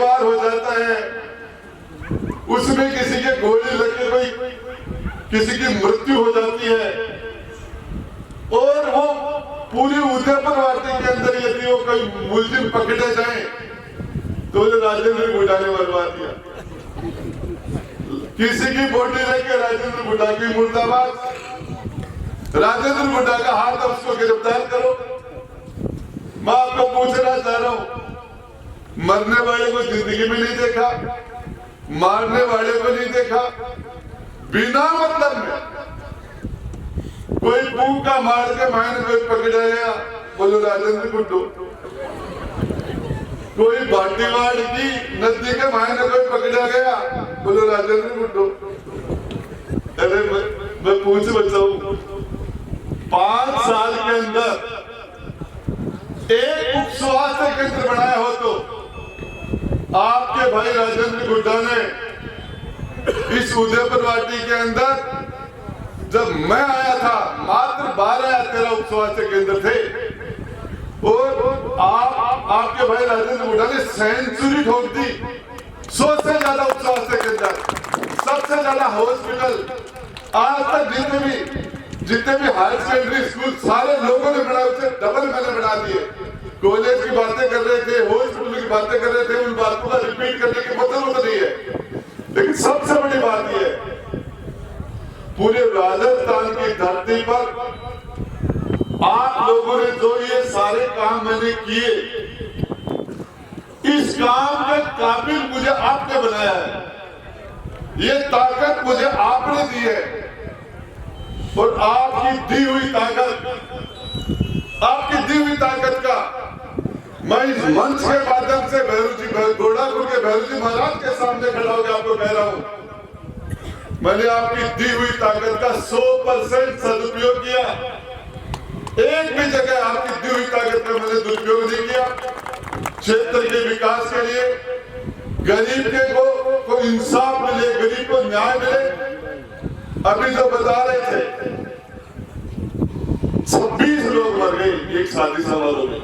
बार हो जाता है, उसमें किसी के गोली लग के कोई किसी की मृत्यु हो जाती है, और वो पूरी उदयपुर वाटी के अंदर यदि वो कोई मुलजिम पकड़े जाए तो राजेंद्र गुड्डा ने मरवा दिया। किसी की बॉडी लेके राजेंद्र गुड्डा की मुर्दाबाद, राजेंद्र गुड्डा का हाथ, उसको गिरफ्तार करो। मैं आपको पूछना चाह रहा हूं, मरने वाले को जिंदगी में नहीं देखा, मारने वाले को नहीं देखा, बिना मतलब में कोई भूखा मार के मायने कोई पकड़ा गया, बोलो राजेंद्र गुड्डू। कोई भाटीवाड़ की नदी के मायने कोई पकड़ा गया, बोलो राजेंद्र गुड्डू। अरे मैं पूछ बचाऊं, 5 साल के अंदर एक उप स्वास्थ्य केंद्र बनाया हो तो आपके भाई राजेंद्र गुड्डा ने इस उदयपुर वाटी के अंदर, जब मैं आया था मात्र 12 या 13 उप स्वास्थ्य केंद्र थे, और आपके भाई राजेंद्र गुड्डा ने सेंचुरी ठोक दी। 100 से ज्यादा उप स्वास्थ्य केंद्र, सबसे ज्यादा हॉस्पिटल, आज तक जितने भी हायर सेकेंडरी स्कूल सारे लोगों ने बनाए, उसे डबल मैंने बना दिए। कॉलेज की बातें कर रहे थे, हॉस्पिटल की बातें कर रहे थे, उन बातों का रिपीट करने की जरूरत नहीं है, लेकिन सबसे बड़ी बात यह है, पूरे राजस्थान की धरती पर आप लोगों ने जो ये सारे काम मैंने किए, इस काम के काबिल मुझे आपने बनाया है, ये ताकत मुझे आपने दी है, और आपकी दी हुई ताकत का मैं इस मंच के माध्यम से गोड़ापुर के भैरू जी महाराज के सामने खड़ा होकर आपको कह रहा हूं, मैंने आपकी दी हुई ताकत का 100% सदुपयोग किया। एक भी जगह आपकी दी हुई ताकत का मैंने दुरुपयोग नहीं किया। क्षेत्र के विकास के लिए, गरीब के को इंसाफ मिले, गरीब को न्याय मिले। अभी जो बता रहे थे 26 लोग मर गए एक शादी समारोह में,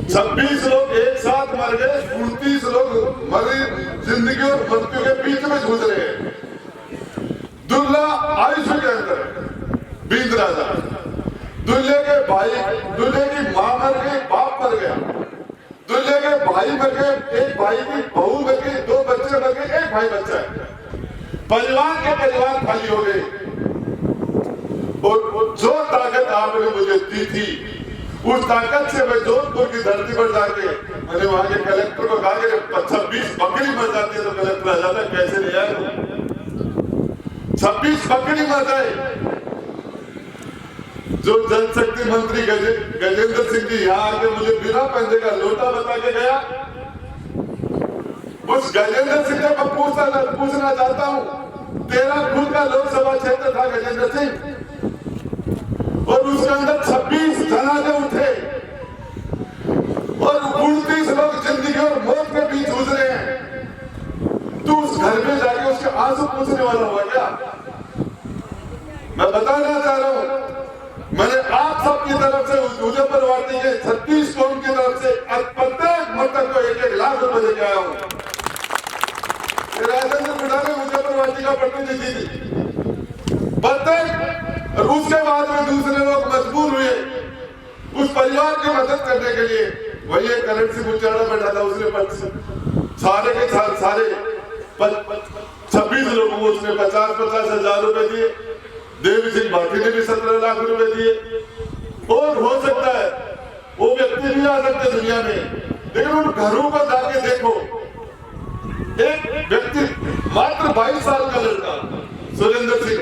26 लोग एक साथ मर गए, 29 लोग मरी जिंदगी और मृत्यु के बीच में जूझ रहे हैं। दुल्हा आयुष्य के अंदर बीत राजा, दुल्हे के भाई, दुल्हे की मां मर गई, बाप मर गया, दुल्हे के भाई मर गए, एक भाई की बहू मर गई, 2 बच्चे मर गए, एक भाई बच्चा है, परिवार खाली हो गए। और जो ताकत आपने मुझे दी थी, उस ताकत से मैं जोधपुर की धरती पर जाके मैंने वहां के कलेक्टर को कहा कि 26 बकरी मर जाती है तो कलेक्टर आ जाता, कैसे नहीं आया, 26 बकरी मर जाए। जो जल शक्ति मंत्री गजेंद्र सिंह जी यहाँ आके मुझे बिना पंजे का लोटा बता के गया, उस गजेंद्र सिंह से मैं पूछना चाहता हूँ, तेरा खुद का लोकसभा क्षेत्र था गजेंद्र सिंह, और उसके अंदर 26 जनाजे उठे और 29 लोग जिंदगी और मौत के बीच जूझ रहे हैं। तू उस घर में जाके उसके आंसू पूछने वाला हुआ क्या? मैं बताना चाह रहा हूं, मैंने आप सबकी तरफ से उदयपुर वाटी के 36 कौम की तरफ से प्रत्येक मृतक को 1-1 लाख रुपए लेके आया हूं। राजेंद्र गुड्डा ने उदयपुर वाटी का प्रतिनिधि थी प्रत्येक, और उसके बाद में दूसरे लोग मजबूर हुए उस परिवार की मदद करने के लिए। वही एक करेंसी मुचाड़ा बैठा था, उसने सारे के सारे 26 लोगों को उसने 50-50 हजार रुपए दिए। देवी सिंह भाटी ने भी 17 लाख रुपए दिए। और हो सकता है वो व्यक्ति भी आ सकते दुनिया में, लेकिन उन घरों को जाके देखो, एक व्यक्ति मात्र 22 साल का लड़का सुरेंद्र सिंह,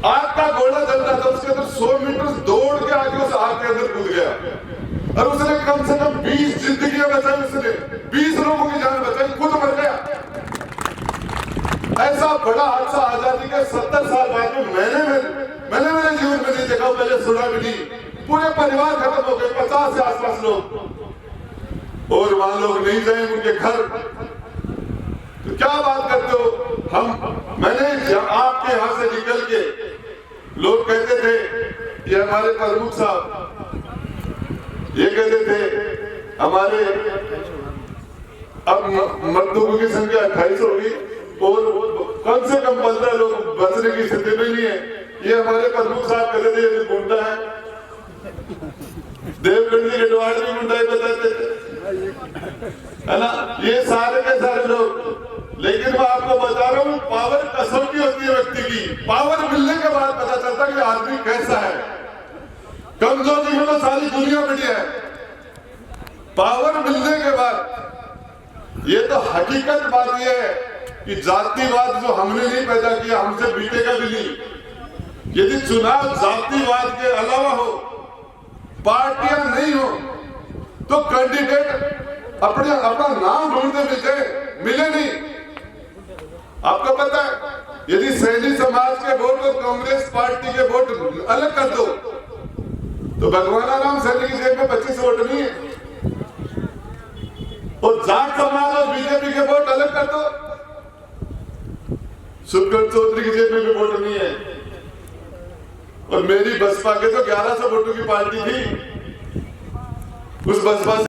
आग का गोला जल रहा था, उसके अंदर 100 मीटर दौड़ के आगे उस आग के अंदर कूद गया, और उसने कम से कम 20 जिंदगियां बचाई, उसने 20 लोगों की जान बचाई, खुद मर गया। ऐसा बड़ा हादसा आजादी के 70 साल बाद में मैंने मेरे जीवन में नहीं देखा, पहले सुना भी नहीं। पूरे परिवार खत्म हो गए, 50 से आसपास लोग, और वहां लोग नहीं जाए उनके घर। तो क्या बात करते हो? मैंने आपके यहां से निकल के, लोग कहते थे कि हमारे प्रमुख साहब, ये कहते थे हमारे अब मजदूरों की संख्या 28 होगी और कम से कम 15 लोग बचने की स्थिति में नहीं है। ये हमारे प्रमुख साहब कहते थे ये गुंडा है, देवगढ़ के गढ़वाल भी गुंडा ही बताते थे, है ना, ये सारे के सारे लोग। लेकिन मैं आपको बता रहा हूँ, पावर कसौटी होती है व्यक्ति की। पावर मिलने के बाद पता चलता है कि आदमी कैसा है। कमजोरी में तो सारी दुनिया बढ़िया है, पावर मिलने के बाद ये तो हकीकत बात यह है कि जातिवाद जो हमने नहीं पैदा किया, हमसे बीतेगा भी नहीं। यदि चुनाव जातिवाद के अलावा हो, पार्टियां नहीं हो, तो कैंडिडेट अपना नाम ढूंढते मिले नहीं। आपको पता है, यदि सैनी समाज के वोट और कांग्रेस पार्टी के वोट अलग कर दो तो भगवान राम सैनी की जेब में 25 वोट नहीं है, और जाट समाज और बीजेपी के वोट अलग कर दो, सुखगढ़ चौधरी की जेब में भी वोट नहीं है। और मेरी बसपा के तो 1100 वोटों की पार्टी थी, उस बसपा